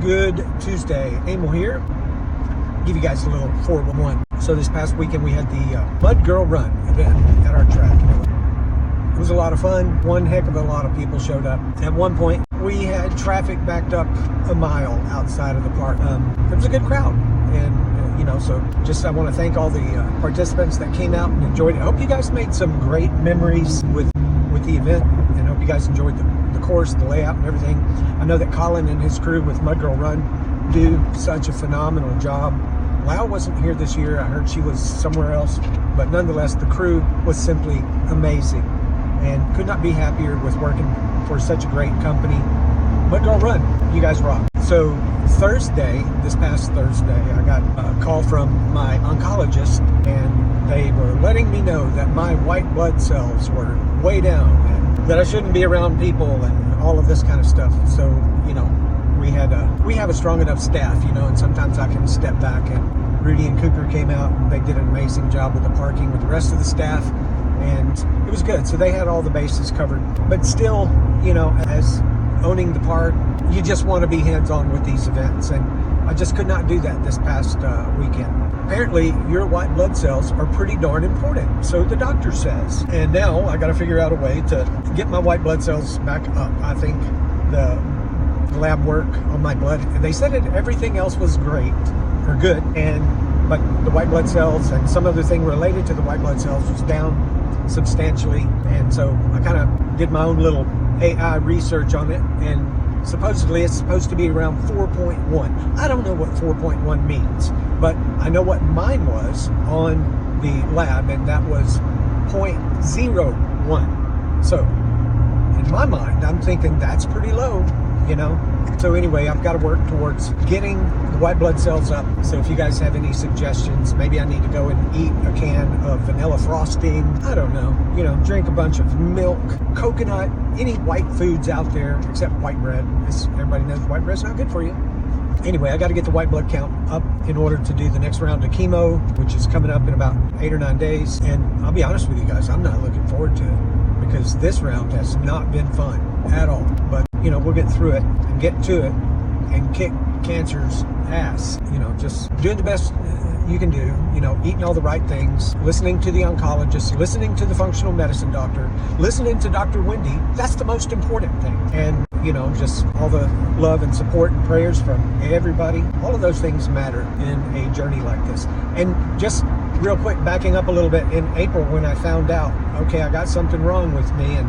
Good Tuesday. Emil here. Give you guys a little 411. So this past weekend we had the Mud Girl Run event at our track. It was a lot of fun. One heck of a lot of people showed up. At one point we had traffic backed up a mile outside of the park. It was a good crowd, and so just I want to thank all the participants that came out and enjoyed it. I hope you guys made some great memories with the event, and hope you guys enjoyed the course, the layout, and everything. I know that Colin and his crew with Mud Girl Run do such a phenomenal job. Lau wasn't here this year. I heard she was somewhere else, but nonetheless, the crew was simply amazing, and could not be happier with working for such a great company. Mud Girl Run, you guys rock. So this past Thursday, I got a call from my oncologist, and they were letting me know that my white blood cells were way down, and that I shouldn't be around people and all of this kind of stuff. So, we have a strong enough staff, and sometimes I can step back, and Rudy and Cooper came out and they did an amazing job with the parking with the rest of the staff, and it was good. So they had all the bases covered, but still, as owning the park, you just want to be hands-on with these events, and I just could not do that this past weekend. Apparently, your white blood cells are pretty darn important, so the doctor says. And now I got to figure out a way to get my white blood cells back up. I think the lab work on my blood, they said everything else was great or good, but the white blood cells and some other thing related to the white blood cells was down substantially, and so I kind of did my own little AI research on it, and supposedly it's supposed to be around 4.1. I don't know what 4.1 means, but I know what mine was on the lab, and that was 0.01. So in my mind, I'm thinking that's pretty low, So anyway, I've got to work towards getting the white blood cells up. So if you guys have any suggestions, maybe I need to go and eat a can of vanilla frosting. I don't know, drink a bunch of milk, coconut, any white foods out there except white bread. Everybody knows white bread's not good for you. Anyway, I got to get the white blood count up in order to do the next round of chemo, which is coming up in about 8 or 9 days. And I'll be honest with you guys, I'm not looking forward to it, because this round has not been fun at all. But we'll get through it and get to it and kick cancer's ass. Just doing the best you can do, eating all the right things, listening to the oncologist, listening to the functional medicine doctor, listening to Dr. Wendy. That's the most important thing. And, just all the love and support and prayers from everybody. All of those things matter in a journey like this. And just real quick, backing up a little bit, in April when I found out, okay, I got something wrong with me, and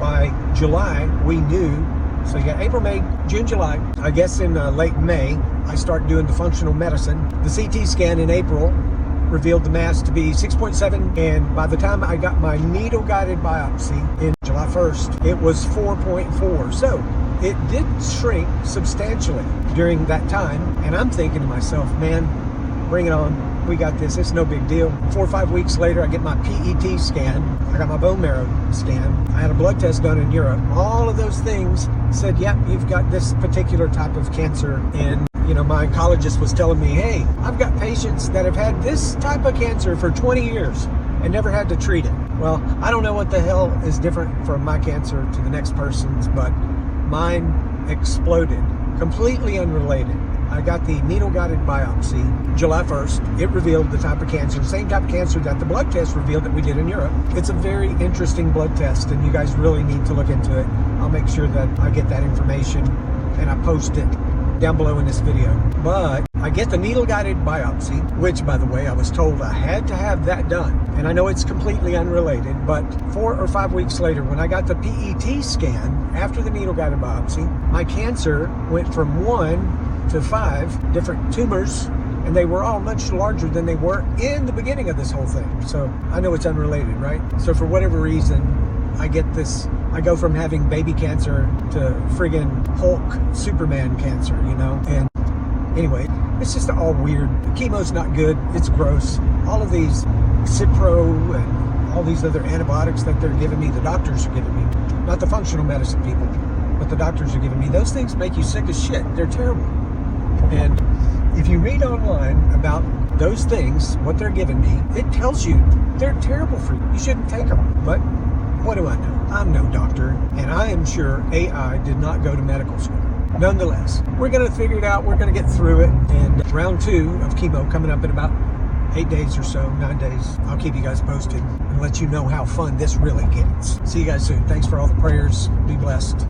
by July we knew. So you got April, May, June, July. I guess in late May, I start doing the functional medicine. The CT scan in April revealed the mass to be 6.7, and by the time I got my needle-guided biopsy in July 1st, it was 4.4. So it did shrink substantially during that time, and I'm thinking to myself, man, bring it on. We got this. It's no big deal. 4 or 5 weeks later, I get my PET scan. I got my bone marrow scan. I had a blood test done in Europe. All of those things said, yep, you've got this particular type of cancer. And, my oncologist was telling me, hey, I've got patients that have had this type of cancer for 20 years and never had to treat it. Well, I don't know what the hell is different from my cancer to the next person's, but mine exploded. Completely unrelated. I got the needle-guided biopsy July 1st. It revealed the type of cancer, the same type of cancer that the blood test revealed that we did in Europe. It's a very interesting blood test, and you guys really need to look into it. I'll make sure that I get that information and I post it down below in this video. But I get the needle-guided biopsy, which, by the way, I was told I had to have that done. And I know it's completely unrelated, but 4 or 5 weeks later, when I got the PET scan after the needle-guided biopsy, my cancer went from 1 to 5 different tumors, and they were all much larger than they were in the beginning of this whole thing. So I know it's unrelated, right? So for whatever reason, I get this, I go from having baby cancer to friggin' Hulk Superman cancer, And anyway, it's just all weird. The chemo's not good. It's gross. All of these Cipro and all these other antibiotics that they're giving me, the doctors are giving me, not the functional medicine people, but the doctors are giving me, those things make you sick as shit. They're terrible. And if you read online about those things, what they're giving me, it tells you they're terrible for you. You shouldn't take them. But what do I know? I'm no doctor, and I am sure AI did not go to medical school. nonetheless, we're going to figure it out. We're going to get through it. And round 2 of chemo coming up in about 8 days or so, 9 days. I'll keep you guys posted and let you know how fun this really gets. See you guys soon. Thanks for all the prayers. Be blessed.